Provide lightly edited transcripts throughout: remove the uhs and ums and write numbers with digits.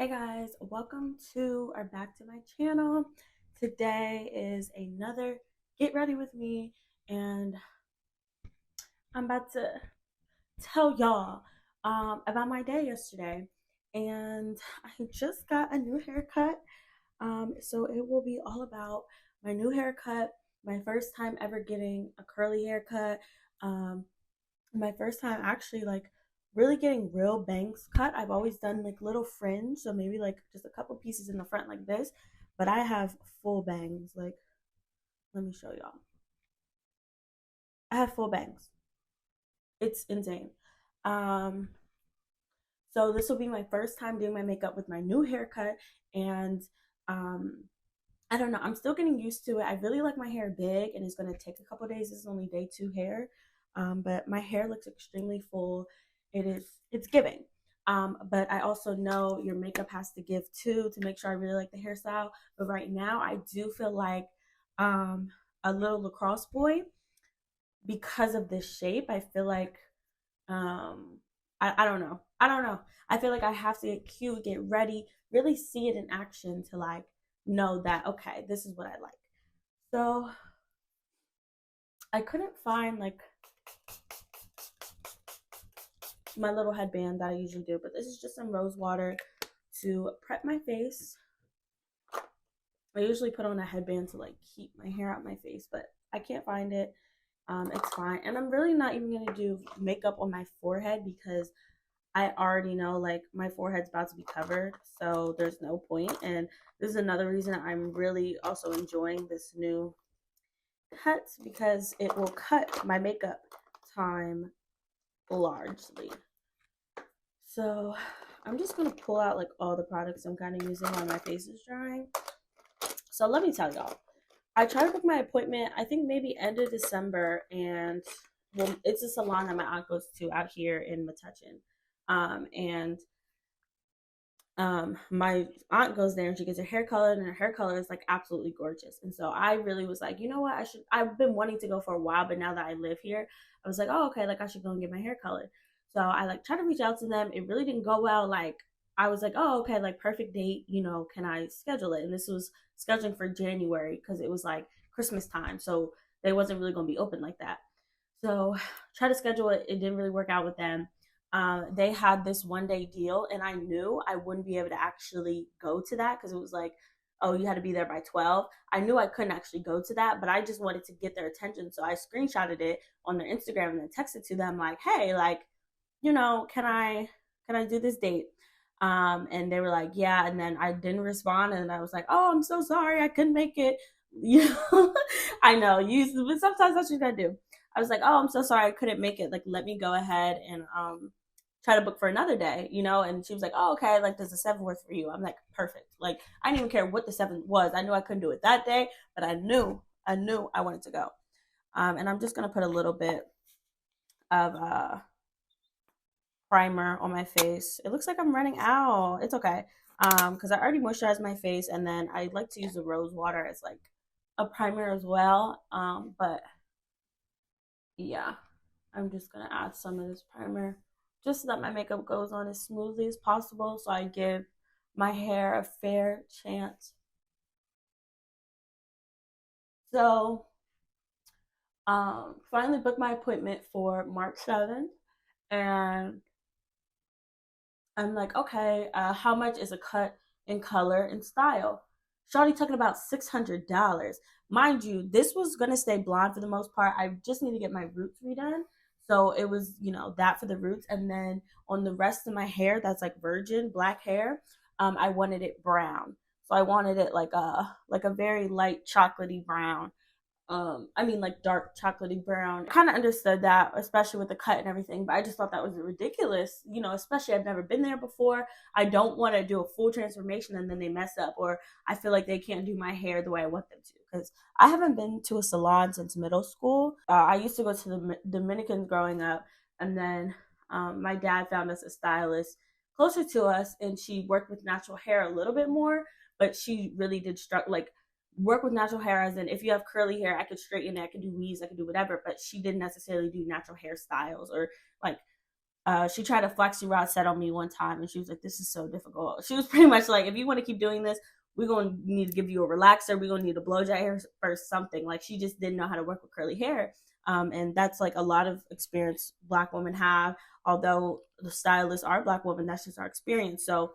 Hey guys, welcome to or back to my channel. Today is another get ready with me, and I'm about to tell y'all about my day yesterday. And I just got a new haircut. So it will be all about my new haircut, my first time ever getting a curly haircut, um, my first time actually like really getting real bangs cut. I've always done like little fringe, so maybe like just a couple pieces in the front like this, but I have full bangs. Like, let me show y'all. I have full bangs. It's insane. Um, so this will be my first time doing my makeup with my new haircut, and um, I don't know. I'm still getting used to it. I really like my hair big, and it's gonna take a couple days. This is only day 2 hair, but my hair looks extremely full. It's giving. But I also know your makeup has to give too to make sure I really like the hairstyle. But right now, I do feel like um, a little lacrosse boy because of this shape. I feel like um, I don't know. I don't know. I feel like I have to get cute, get ready, really see it in action to like know that okay, this is what I like. So I couldn't find like my little headband that I usually do, but this is just some rose water to prep my face. I usually put on a headband to like keep my hair out my face, but I can't find it. It's fine. And I'm really not even gonna do makeup on my forehead because I already know like my forehead's about to be covered, so there's no point. And this is another reason I'm really also enjoying this new cut because it will cut my makeup time largely. So I'm just gonna pull out like all the products I'm kind of using while my face is drying. So let me tell y'all, I tried to book my appointment, I think maybe end of December, and well, it's a salon that my aunt goes to out here in Metuchen. And my aunt goes there and she gets her hair colored, and her hair color is like absolutely gorgeous. And so I really was like, you know what, I've been wanting to go for a while, but now that I live here, I was like, oh okay, like I should go and get my hair colored. So I like tried to reach out to them. It really didn't go well. Like I was like, oh okay, like perfect date, can I schedule it? And this was scheduling for January because it was like Christmas time, so they wasn't really going to be open like that. So try to schedule it. It didn't really work out with them. They had this 1 day deal, and I knew I wouldn't be able to actually go to that because it was like, oh, you had to be there by 12. I knew I couldn't actually go to that, but I just wanted to get their attention. So I screenshotted it on their Instagram and then texted to them like, hey, like, can I do this date? And they were like, yeah. And then I didn't respond, and I was like, oh, I'm so sorry, I couldn't make it. I know but sometimes that's what you gotta do. I was like, oh, I'm so sorry, I couldn't make it. Like, let me go ahead and try to book for another day, And she was like, oh, okay, like, does the 7th work for you? I'm like, perfect. Like, I didn't even care what the 7th was. I knew I couldn't do it that day, but I knew I wanted to go. And I'm just gonna put a little bit of primer on my face. It looks like I'm running out. It's okay. Because I already moisturized my face, and then I like to use the rose water as like a primer as well. But yeah, I'm just gonna add some of this primer just so that my makeup goes on as smoothly as possible, so I give my hair a fair chance. So finally booked my appointment for March 7th, and I'm like, okay, how much is a cut in color and style? Shawty talking about $600. Mind you, this was gonna stay blonde for the most part. I just need to get my roots redone. So it was, that for the roots. And then on the rest of my hair, that's like virgin black hair, I wanted it brown. So I wanted it like a very light chocolatey brown. I mean like dark chocolatey brown. Kind of understood that, especially with the cut and everything, but I just thought that was ridiculous, especially I've never been there before. I don't want to do a full transformation and then they mess up, or I feel like they can't do my hair the way I want them to, because I haven't been to a salon since middle school. I used to go to the Dominicans growing up, and then my dad found us a stylist closer to us, and she worked with natural hair a little bit more, but she really did like work with natural hair, as in if you have curly hair, I could straighten it, I could do weaves, I could do whatever, but she didn't necessarily do natural hairstyles or like She tried a flexi rod set on me one time, and she was like, "This is so difficult." She was pretty much like, "If you want to keep doing this, we're going to need to give you a relaxer. We're going to need to blow dry hair or something." Like, she just didn't know how to work with curly hair. And that's like a lot of experience Black women have. Although the stylists are Black women, that's just our experience. So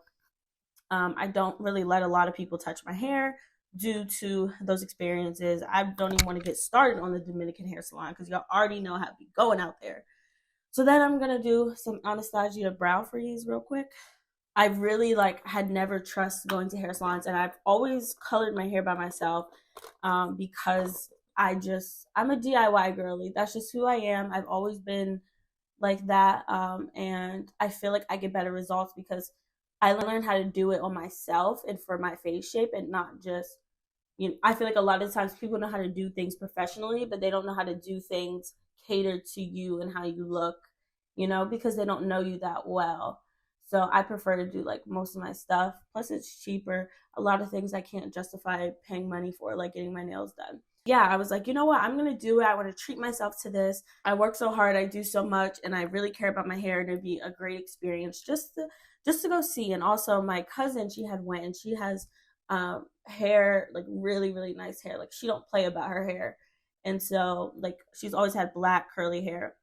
I don't really let a lot of people touch my hair due to those experiences. I don't even want to get started on the Dominican hair salon because y'all already know how to be going out there. So then I'm gonna do some Anastasia brow freeze real quick. I really like had never trust going to hair salons, and I've always colored my hair by myself because I'm a DIY girly. That's just who I am. I've always been like that, and I feel like I get better results because I learned how to do it on myself and for my face shape, and not just, you know, I feel like a lot of times people know how to do things professionally, but they don't know how to do things catered to you and how you look, you know, because they don't know you that well. So I prefer to do like most of my stuff. Plus, it's cheaper. A lot of things I can't justify paying money for, like getting my nails done. Yeah, I was like, you know what? I'm going to do it. I want to treat myself to this. I work so hard. I do so much, and I really care about my hair, and it'd be a great experience just to go see. And also, my cousin, she had went, and she has hair, like really really nice hair. Like, she don't play about her hair. And so, like, she's always had black curly hair.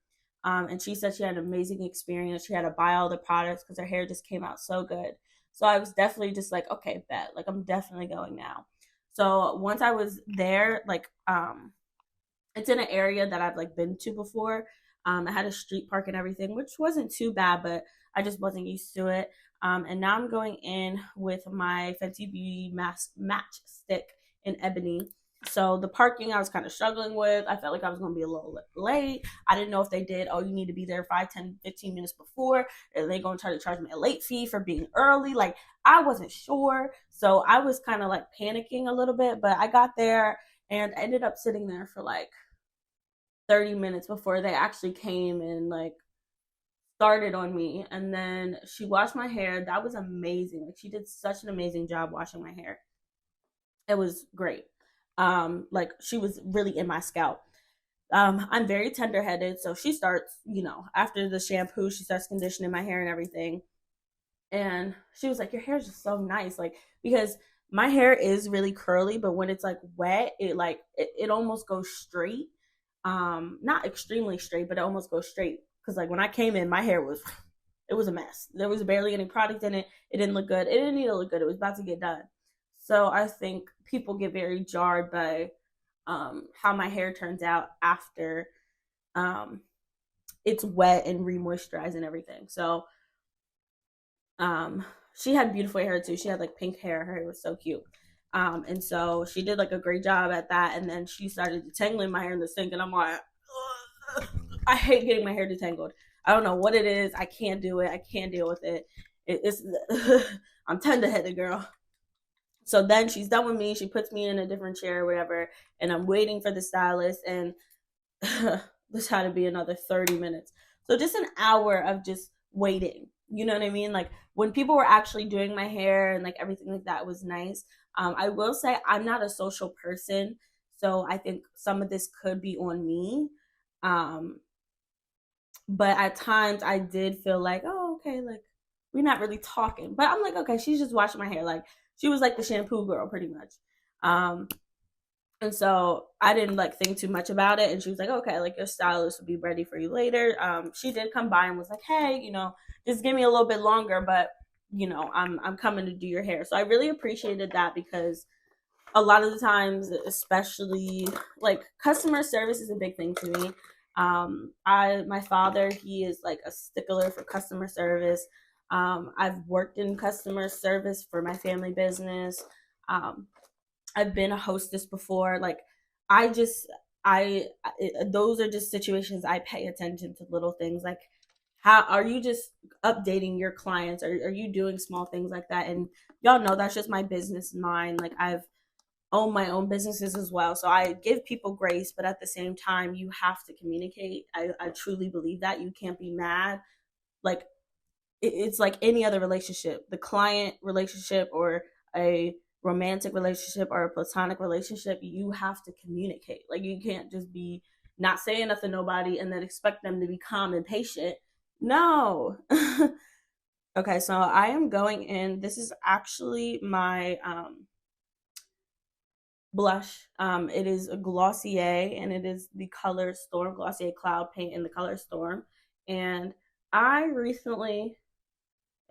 And she said she had an amazing experience. She had to buy all the products because her hair just came out so good. So I was definitely just like, okay, bet, like, I'm definitely going now. So once I was there, like, it's in an area that I've like been to before. I had a street park and everything, which wasn't too bad, but I just wasn't used to it. And now I'm going in with my Fenty Beauty match stick in ebony. So the parking I was kind of struggling with. I felt like I was going to be a little late. I didn't know if they did, oh, you need to be there 5, 10, 15 minutes before. Are they going to try to charge me a late fee for being early? Like, I wasn't sure. So I was kind of like panicking a little bit, but I got there and ended up sitting there for like 30 minutes before they actually came and like started on me. And then she washed my hair. That was amazing. Like, she did such an amazing job washing my hair. It was great. Like, she was really in my scalp. I'm very tender headed, so she starts, you know, after the shampoo, she starts conditioning my hair and everything. And she was like, "Your hair is just so nice." Like, because my hair is really curly, but when it's like wet, it almost goes straight. Not extremely straight, but it almost goes straight. Because like when I came in, my hair was it was a mess. There was barely any product in it. It didn't look good. It didn't need to look good. It was about to get done. So I think people get very jarred by how my hair turns out after um, it's wet and re-moisturized and everything. So um, she had beautiful hair too. She had like pink hair. Her hair was so cute. And so she did like a great job at that. And then she started detangling my hair in the sink, and I'm like, ugh. I hate getting my hair detangled. I don't know what it is. I can't do it. I can't deal with it. It's I'm tender headed, girl. So then she's done with me. She puts me in a different chair or whatever, and I'm waiting for the stylist. And this had to be another 30 minutes. So just an hour of just waiting. You know what I mean? Like, when people were actually doing my hair and like everything like that was nice. I will say I'm not a social person, so I think some of this could be on me. Um, but at times I did feel like, oh, okay, like, we're not really talking. But I'm like, okay, she's just washing my hair. Like, she was like the shampoo girl pretty much. Um, and so I didn't like think too much about it. And she was like, okay, like, your stylist will be ready for you later. She did come by and was like, hey, you know, just give me a little bit longer, but you know, I'm coming to do your hair. So I really appreciated that because a lot of the times, especially like customer service is a big thing to me. My father, he is like a stickler for customer service. I've worked in customer service for my family business. Um, I've been a hostess before. Like, I just, those are just situations I pay attention to, little things like, how are you just updating your clients? Are you doing small things like that? And y'all know that's just my business mind. Like, I've own my own businesses as well. So I give people grace, but at the same time, you have to communicate. I truly believe that. You can't be mad. Like, it's like any other relationship, the client relationship or a romantic relationship or a platonic relationship, you have to communicate. Like, you can't just be not saying nothing to nobody and then expect them to be calm and patient. No. Okay, so I am going in. This is actually my blush. It is a Glossier, and it is the color Storm Glossier Cloud Paint in the color Storm. And I recently,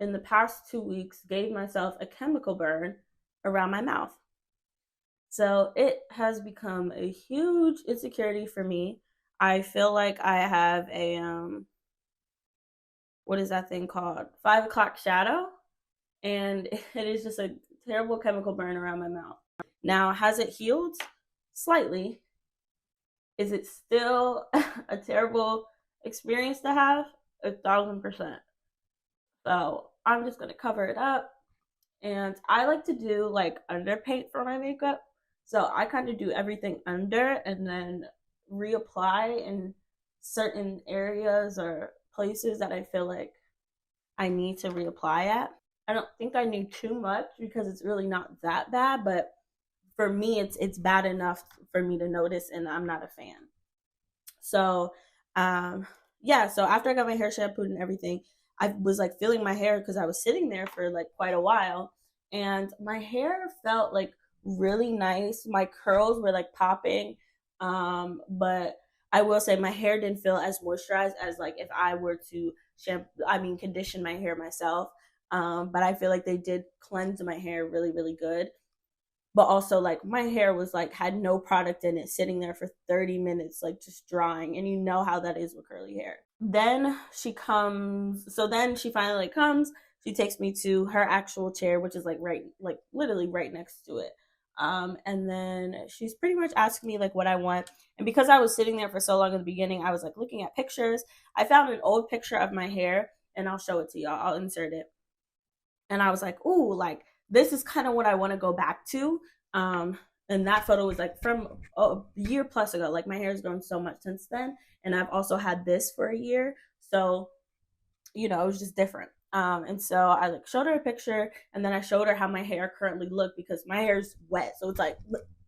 in the past 2 weeks, gave myself a chemical burn around my mouth. So it has become a huge insecurity for me. I feel like I have a what is that thing called? 5 o'clock shadow, and it is just a terrible chemical burn around my mouth. Now, has it healed? Slightly. Is it still a terrible experience to have? 1,000%. So I'm just gonna cover it up. And I like to do like underpaint for my makeup. So I kind of do everything under and then reapply in certain areas or places that I feel like I need to reapply at. I don't think I need too much because it's really not that bad, but for me it's bad enough for me to notice, and I'm not a fan. So, yeah, so after I got my hair shampooed and everything, I was like feeling my hair because I was sitting there for like quite a while, and my hair felt like really nice. My curls were like popping, but I will say my hair didn't feel as moisturized as like if I were to condition my hair myself. But I feel like they did cleanse my hair really, really good, but also like my hair was like had no product in it, sitting there for 30 minutes like just drying, and you know how that is with curly hair. Then she finally comes, she takes me to her actual chair, which is like right, like literally right next to it. And then she's pretty much asking me like what I want, and because I was sitting there for so long in the beginning, I was like looking at pictures. I found an old picture of my hair, and I'll show it to y'all, I'll insert it. And I was like, ooh, like this is kind of what I want to go back to. And that photo was like from a year plus ago. Like my hair has grown so much since then, and I've also had this for a year, so it was just different. And so I like showed her a picture, and then I showed her how my hair currently looked because my hair is wet, so it's like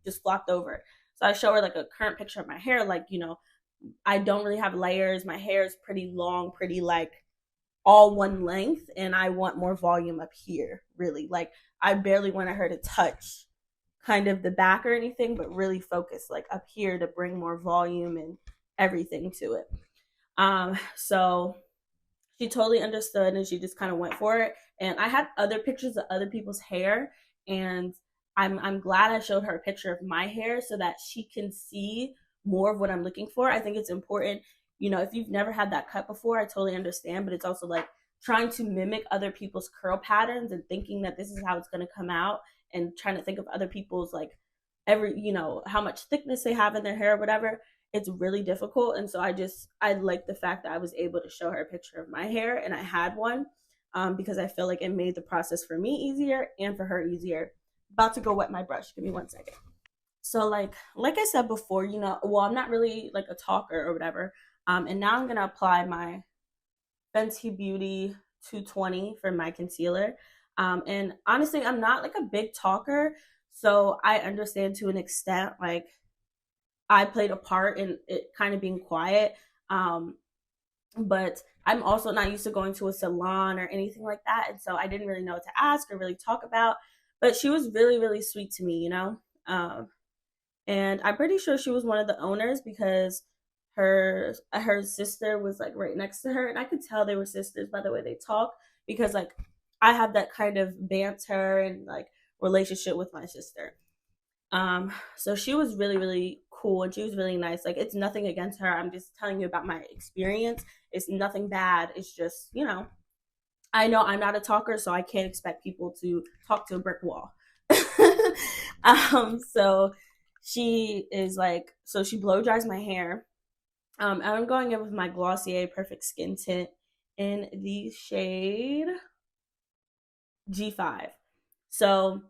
just flopped over. So I show her like a current picture of my hair, like I don't really have layers. My hair is pretty long, pretty like all one length, and I want more volume up here, really. Like I barely wanted her to touch kind of the back or anything, but really focus like up here to bring more volume and everything to it. So she totally understood, and she just kind of went for it. And I had other pictures of other people's hair, and I'm glad I showed her a picture of my hair so that she can see more of what I'm looking for. I think it's important, if you've never had that cut before, I totally understand, but it's also like trying to mimic other people's curl patterns and thinking that this is how it's going to come out, and trying to think of other people's like how much thickness they have in their hair or whatever. It's really difficult. And so I like the fact that I was able to show her a picture of my hair, and I had one, because I feel like it made the process for me easier and for her easier. About to go wet my brush, give me 1 second. So like I said before, well, I'm not really like a talker or whatever. And now I'm gonna apply my Fenty Beauty 220 for my concealer. And honestly, I'm not like a big talker, so I understand to an extent like I played a part in it kind of being quiet. But I'm also not used to going to a salon or anything like that, and so I didn't really know what to ask or really talk about. But she was really, really sweet to me. And I'm pretty sure she was one of the owners because her sister was like right next to her, and I could tell they were sisters by the way they talk, because like I have that kind of banter and like relationship with my sister. So she was really, really cool, and she was really nice. Like it's nothing against her. I'm just telling you about my experience. It's nothing bad. It's just, I know I'm not a talker, so I can't expect people to talk to a brick wall. So she blow dries my hair. And I'm going in with my Glossier Perfect Skin Tint in the shade G5. So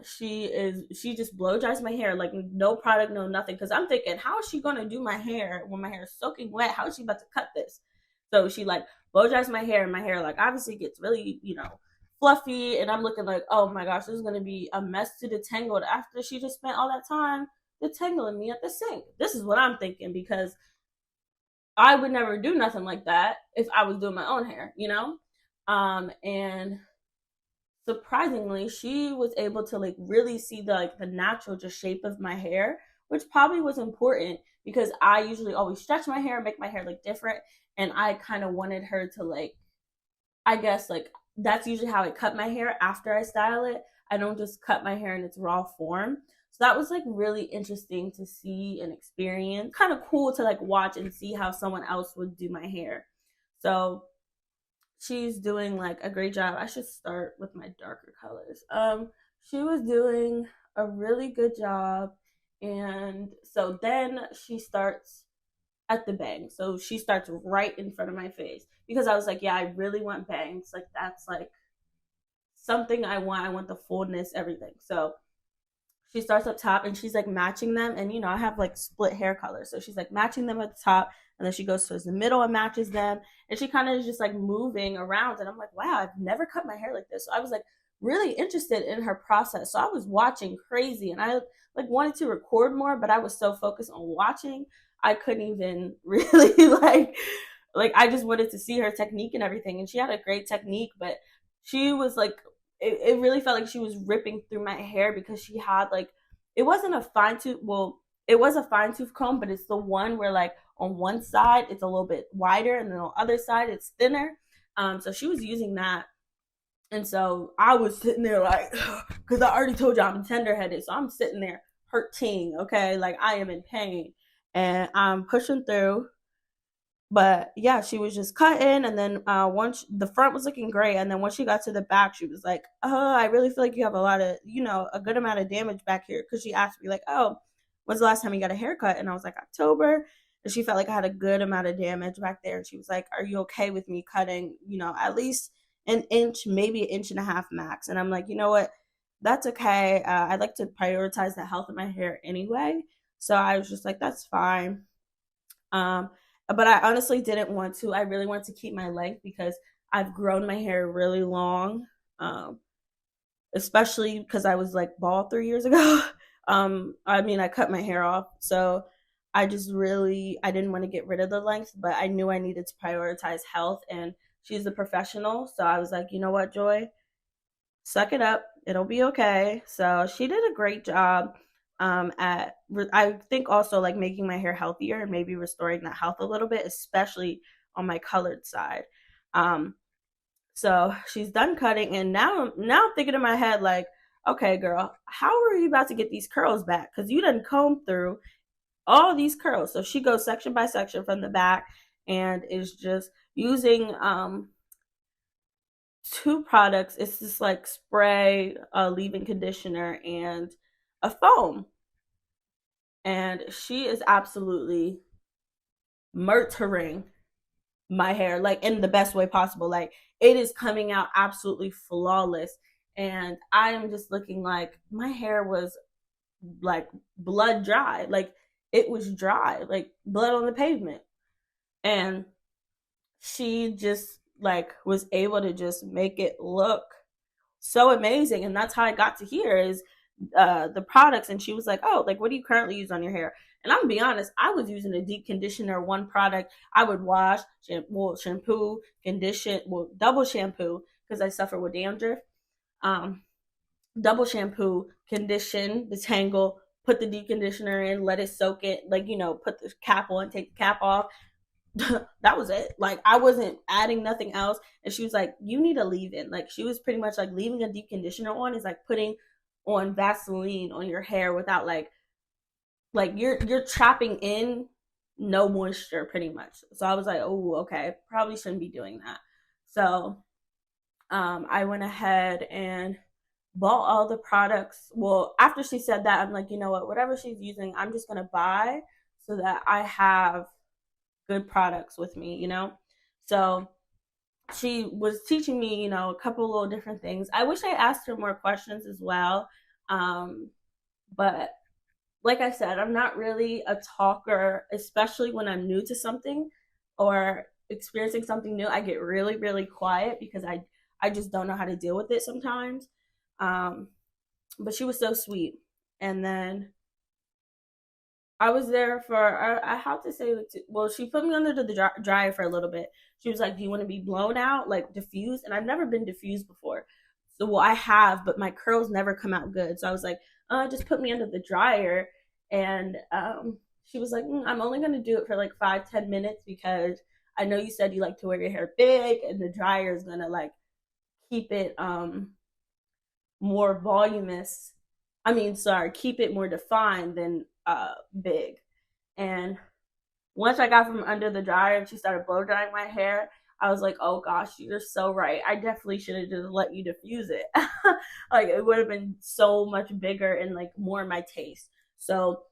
she just blow dries my hair, like no product, no nothing, because I'm thinking, how is she gonna do my hair when my hair is soaking wet? How is she about to cut this? So she like blow dries my hair, and my hair like obviously gets really fluffy, and I'm looking like, oh my gosh, this is gonna be a mess to detangle after she just spent all that time detangling me at the sink. This is what I'm thinking, because I would never do nothing like that if I was doing my own hair, you know? And surprisingly, she was able to like really see the like the natural just shape of my hair, which probably was important because I usually always stretch my hair, make my hair look different, and I kind of wanted her to like, I guess like that's usually how I cut my hair after I style it. I don't just cut my hair in its raw form. So that was like really interesting to see and experience. Kind of cool to like watch and see how someone else would do my hair. So she's doing like a great job. I should start with my darker colors. She was doing a really good job. And so then she starts at the bang. So she starts right in front of my face because I was like, yeah, I really want bangs. Like that's like something I want. I want the fullness, everything. So she starts up top and she's like matching them. And you know, I have like split hair colors. So she's like matching them at the top and then she goes towards the middle and matches them. And she kind of is just like moving around. And I'm like, wow, I've never cut my hair like this. So I was like really interested in her process. So I was watching crazy and I like wanted to record more, but I was so focused on watching, I couldn't even really like I just wanted to see her technique and everything. And she had a great technique, but she was like it really felt like she was ripping through my hair because she had like it wasn't a fine tooth well it was a fine tooth comb, but it's the one where like on one side it's a little bit wider and then on the other side it's thinner. So she was using that, and so I was sitting there like because I already told you I'm tender headed, so I'm sitting there hurting, okay, like I am in pain and I'm pushing through. But yeah, she was just cutting, and then once the front was looking great, and then once she got to the back, she was like, "Oh, I really feel like you have a lot of, you know, a good amount of damage back here." Because she asked me like, "Oh, when's the last time you got a haircut?" And I was like, "October." And she felt like I had a good amount of damage back there, and she was like, "Are you okay with me cutting, you know, at least an inch, maybe an inch and a half max?" And I'm like, you know what, that's okay. I like to prioritize the health of my hair anyway, so I was just like, that's fine. Um, but I honestly didn't want to. I really wanted to keep my length because I've grown my hair really long, especially because I was like bald 3 years ago. I mean, I cut my hair off, so I just really I didn't want to get rid of the length, but I knew I needed to prioritize health, and she's a professional, so I was like, you know what, Joy, suck it up. It'll be okay. So she did a great job at I think also like making my hair healthier and maybe restoring that health a little bit, especially on my colored side. Um, so she's done cutting, and now I'm thinking in my head like, okay, girl, how are you about to get these curls back? Because you done combed through all these curls. So she goes section by section from the back and is just using two products. It's this like spray, leave-in conditioner, and a foam. And she is absolutely murdering my hair, like in the best way possible. Like it is coming out absolutely flawless. And I am just looking like my hair was like blood dry. Like it was dry, like blood on the pavement. And she just like was able to just make it look so amazing. And that's how I got to here is the products. And she was like, oh, like what do you currently use on your hair? And I'm gonna be honest, I was using a deep conditioner, one product. I would wash, shampoo, condition, well, double shampoo because I suffer with dandruff. Um, Double shampoo, condition, detangle, put the deep conditioner in, let it soak it, like, you know, put the cap on, take the cap off. That was it. Like I wasn't adding nothing else. And she was like, "You need a leave-in." Like she was pretty much like leaving a deep conditioner on is like putting on Vaseline on your hair without like you're trapping in no moisture pretty much. So I was like, "Oh, okay, probably shouldn't be doing that." So I went ahead and bought all the products. Well, after she said that, I'm like, you know what? Whatever she's using, I'm just gonna buy so that I have good products with me, you know? So she was teaching me, you know, a couple little different things. I wish I asked her more questions as well. But like I said, I'm not really a talker, especially when I'm new to something or experiencing something new. I get really, really quiet because I just don't know how to deal with it sometimes. Um, but she was so sweet. And then I was there for, I have to say, well, she put me under the dryer for a little bit. She was like, do you want to be blown out, like diffused? And I've never been diffused before. So, well, I have, but my curls never come out good. So I was like, just put me under the dryer. And she was like, I'm only going to do it for like 5-10 minutes because I know you said you like to wear your hair big, and the dryer is going to like keep it more voluminous. I mean, sorry, keep it more defined than big. And once I got from under the dryer and she started blow drying my hair, I was like, oh gosh, you're so right. I definitely should have just let you diffuse it. Like it would have been so much bigger and like more my taste. So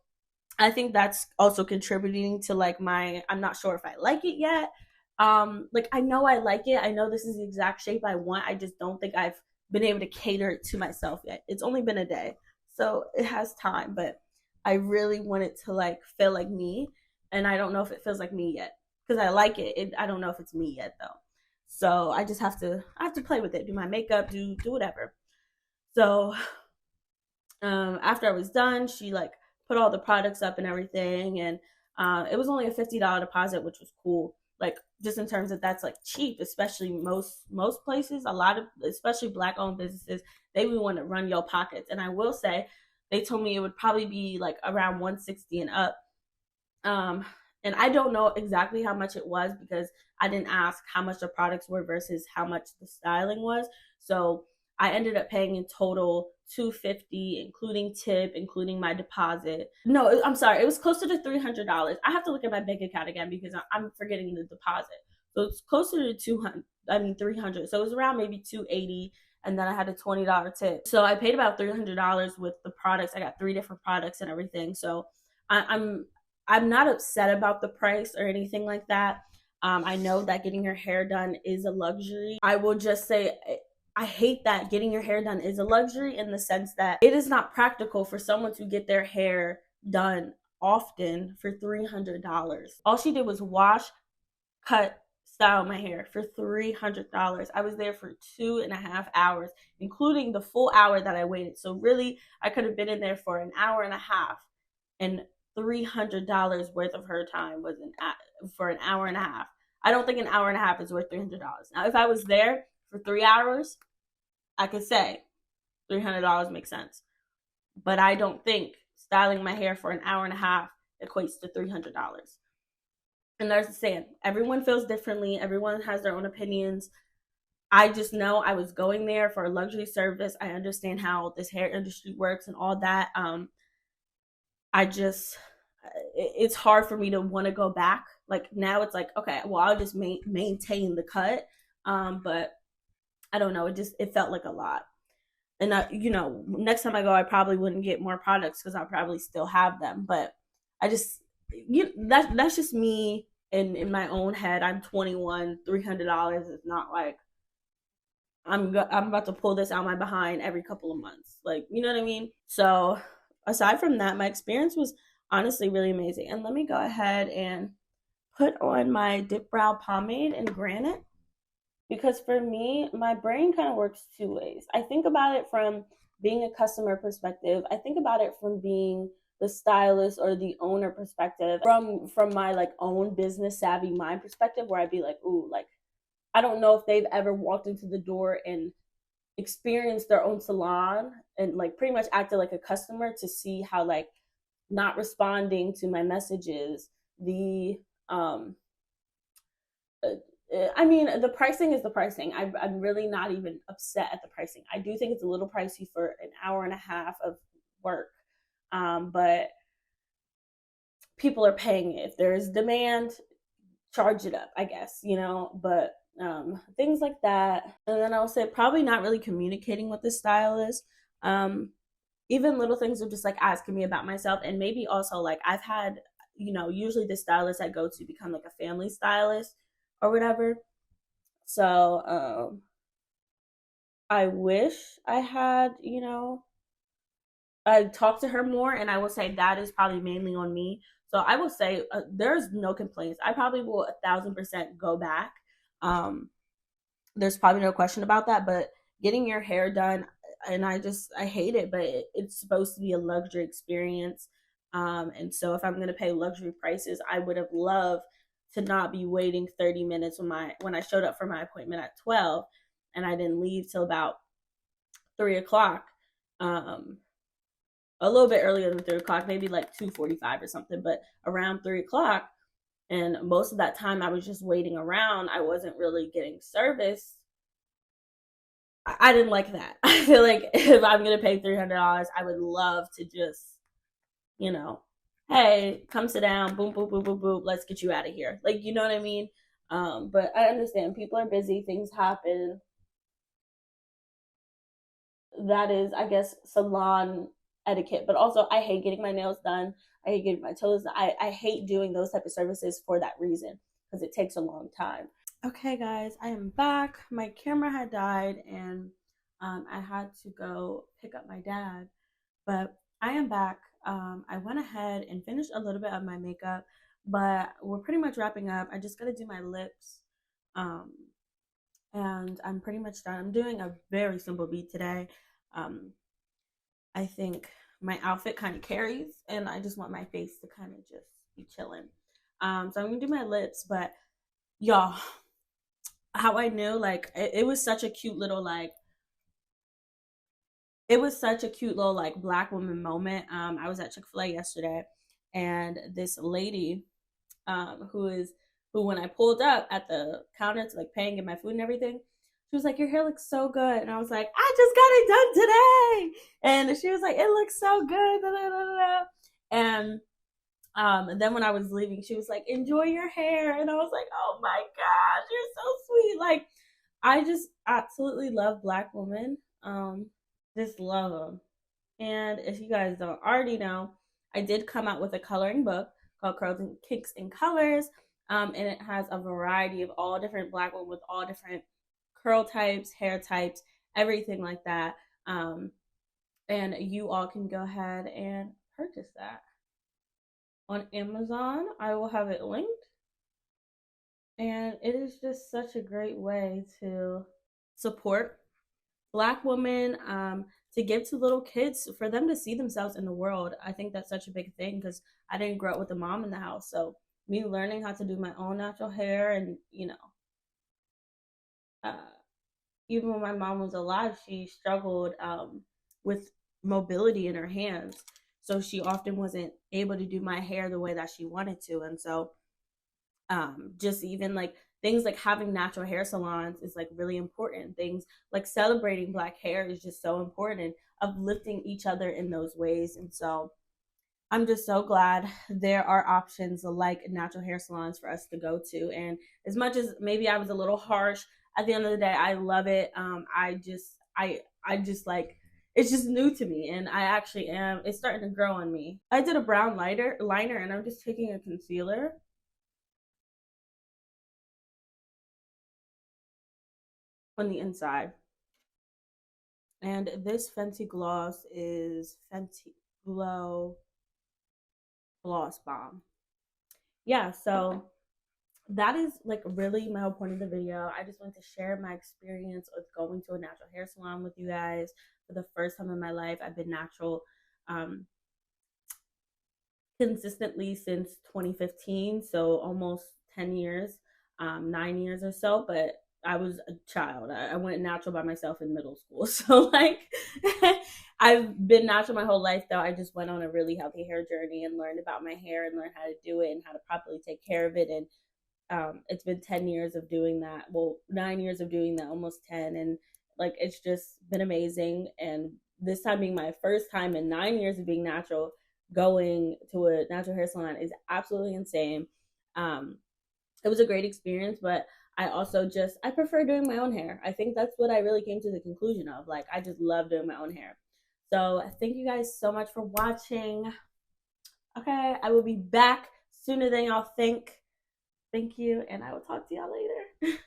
I think that's also contributing to like I'm not sure if I like it yet. Like I know I like it. I know this is the exact shape I want. I just don't think I've been able to cater it to myself yet. It's only been a day. So it has time, but I really want it to like feel like me, and I don't know if it feels like me yet because I like it. I don't know if it's me yet though. So I have to play with it, do my makeup, do whatever. So after I was done, she like put all the products up and everything, and it was only a $50 deposit, which was cool. Like just in terms of that's like cheap, especially most places. A lot of especially black owned businesses, they would want to run your pockets. And I will say, they told me it would probably be like around 160 and up. Um, and I don't know exactly how much it was because I didn't ask how much the products were versus how much the styling was. So I ended up paying in total 250, including tip, including my deposit. No, I'm sorry, it was closer to $300. I have to look at my bank account again because I'm forgetting the deposit. So it's closer to 200. I mean 300. So it was around maybe 280, and then I had a $20 tip. So I paid about $300 with the products. I got 3 different products and everything. So I'm not upset about the price or anything like that. I know that getting your hair done is a luxury. I will just say I hate that getting your hair done is a luxury in the sense that it is not practical for someone to get their hair done often for $300. All she did was wash, cut, style my hair for $300. I was there for 2.5 hours, including the full hour that I waited. So really, I could have been in there for an hour and a half, and $300 worth of her time was for an hour and a half. I don't think an hour and a half is worth $300. Now, if I was there for 3 hours, I could say $300 makes sense. But I don't think styling my hair for an hour and a half equates to $300. And there's a saying, everyone feels differently. Everyone has their own opinions. I just know I was going there for a luxury service. I understand how this hair industry works and all that. I just, it's hard for me to want to go back. Like now it's like, okay, well, I'll just maintain the cut. But I don't know. It felt like a lot. And next time I go, I probably wouldn't get more products because I'll probably still have them. But I just, that's just me in my own head. I'm 21. $300 is not like I'm about to pull this out my behind every couple of months. Like, you know what I mean? So aside from that, my experience was honestly really amazing. And let me go ahead and put on my Dip Brow Pomade in Granite, because for me, my brain kind of works 2 ways. I think about it from being a customer perspective. I think about it from being the stylist or the owner perspective, from my like own business savvy mind perspective, where I'd be like, ooh, like I don't know if they've ever walked into the door and experienced their own salon and like pretty much acted like a customer to see how like not responding to my messages, the I mean, the pricing is the pricing. I'm really not even upset at the pricing. I do think it's a little pricey for an hour and a half of work, but people are paying it. If there's demand, charge it up, I guess, but things like that. And then I'll say probably not really communicating with the stylist. Even little things are just like asking me about myself, and maybe also like I've had, usually the stylist I go to become like a family stylist or whatever. So I wish I had, I talked to her more, and I will say that is probably mainly on me. So I will say there's no complaints. I probably will 1,000% go back. There's probably no question about that. But getting your hair done, and I hate it, but it's supposed to be a luxury experience. And so if I'm going to pay luxury prices, I would have loved to not be waiting 30 minutes when I showed up for my appointment at 12 and I didn't leave till about 3 o'clock. Um, a little bit earlier than 3 o'clock, maybe like 2:45 or something, but around 3 o'clock. And most of that time I was just waiting around. I wasn't really getting service. I didn't like that. I feel like if I'm gonna pay $300, I would love to just, you know, hey, come sit down, boom, boom, boom, boom, boom, let's get you out of here. Like, you know what I mean? But I understand people are busy, things happen. That is, I guess, salon etiquette. But also, I hate getting my nails done. I hate getting my toes done. I hate doing those type of services for that reason because it takes a long time. Okay, guys, I am back. My camera had died, and I had to go pick up my dad. But I am back. I went ahead and finished a little bit of my makeup, but we're pretty much wrapping up. I just got to do my lips. Um, and I'm pretty much done. I'm doing a very simple beat today. Um, I think my outfit kind of carries, and I just want my face to kind of just be chilling. So I'm gonna do my lips, but y'all, how I knew, like, it was such a cute little like. It was such a cute little like black woman moment. I was at Chick-fil-A yesterday, and this lady, who when I pulled up at the counter to like pay and get my food and everything, she was like, "Your hair looks so good," and I was like, "I just got it done today," and she was like, "It looks so good," da, da, da, da. And then when I was leaving, she was like, "Enjoy your hair," and I was like, "Oh my gosh, you're so sweet!" Like, I just absolutely love black women. Just love them. And if you guys don't already know, I did come out with a coloring book called Curls and Kinks and Colors. And it has a variety of all different black women with all different curl types, hair types, everything like that. And you all can go ahead and purchase that on Amazon. I will have it linked. And it is just such a great way to support black women, to give to little kids for them to see themselves in the world. I think that's such a big thing because I didn't grow up with a mom in the house. So me learning how to do my own natural hair, and uh, even when my mom was alive, she struggled with mobility in her hands. So she often wasn't able to do my hair the way that she wanted to. And so just even like things like having natural hair salons is like really important. Things like celebrating black hair is just so important, uplifting each other in those ways. And so I'm just so glad there are options like natural hair salons for us to go to. And as much as maybe I was a little harsh, at the end of the day, I love it. I just like, it's just new to me, and I actually am. It's starting to grow on me. I did a brown liner, and I'm just taking a concealer on the inside. And this Fenty gloss is Fenty Glow Gloss Bomb. Yeah, so that is like really my whole point of the video. I just wanted to share my experience with going to a natural hair salon with you guys for the first time in my life. I've been natural um, consistently since 2015, so almost 10 years, 9 years or so. But I was a child. I went natural by myself in middle school. So like I've been natural my whole life, though. I just went on a really healthy hair journey and learned about my hair and learned how to do it and how to properly take care of it. And it's been 10 years of doing that. Well, 9 years of doing that, almost 10. And like, it's just been amazing. And this time being my first time in 9 years of being natural, going to a natural hair salon is absolutely insane. It was a great experience, but I prefer doing my own hair. I think that's what I really came to the conclusion of. Like, I just love doing my own hair. So thank you guys so much for watching. Okay, I will be back sooner than y'all think. Thank you, and I will talk to y'all later.